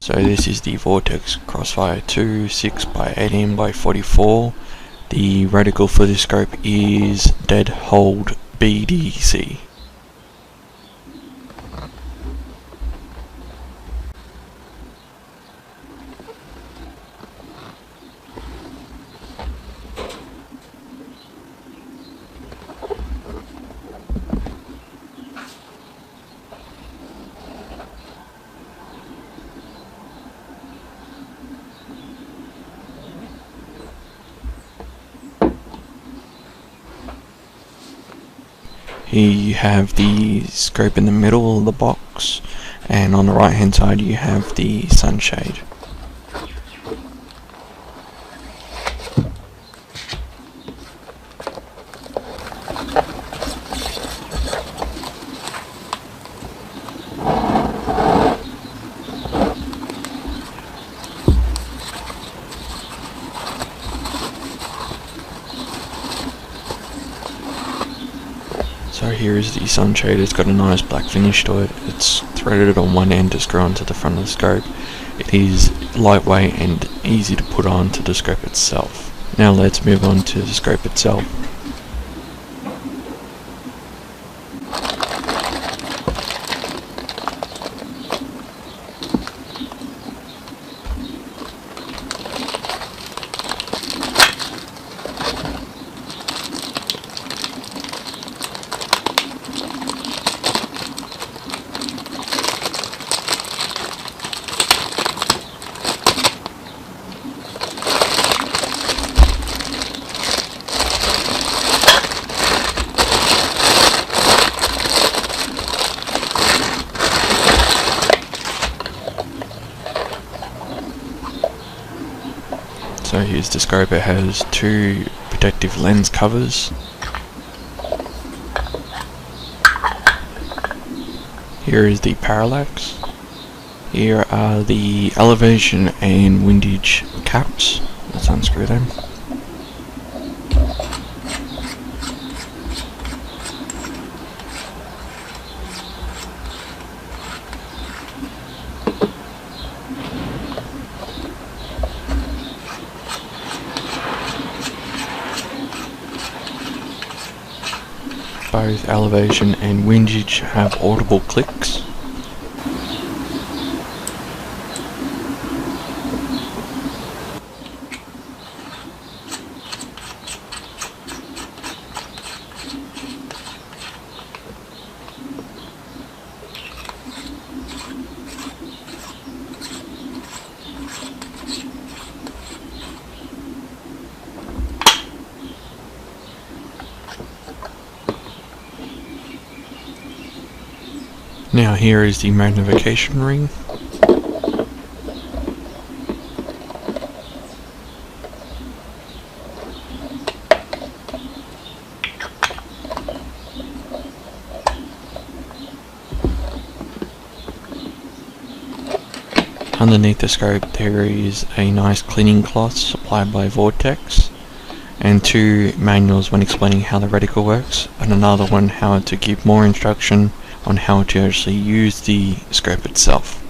So this is the Vortex Crossfire II 6x18x44. The reticle for this scope is Dead Hold BDC. Here you have the scope in the middle of the box, and on the right hand side you have the sunshade. So here is the sunshade. It's got a nice black finish to it. It's threaded on one end to screw onto the front of the scope. It is lightweight and easy to put on to the scope itself. Now let's move on to the scope itself. So here's the scope. It has two protective lens covers. Here is the parallax. Here are the elevation and windage caps. Let's unscrew them. Both elevation and windage have audible clicks. Now here is the magnification ring. Underneath the scope there is a nice cleaning cloth supplied by Vortex, and two manuals when explaining how the reticle works, and another one how to give more instruction on how to actually use the scope itself.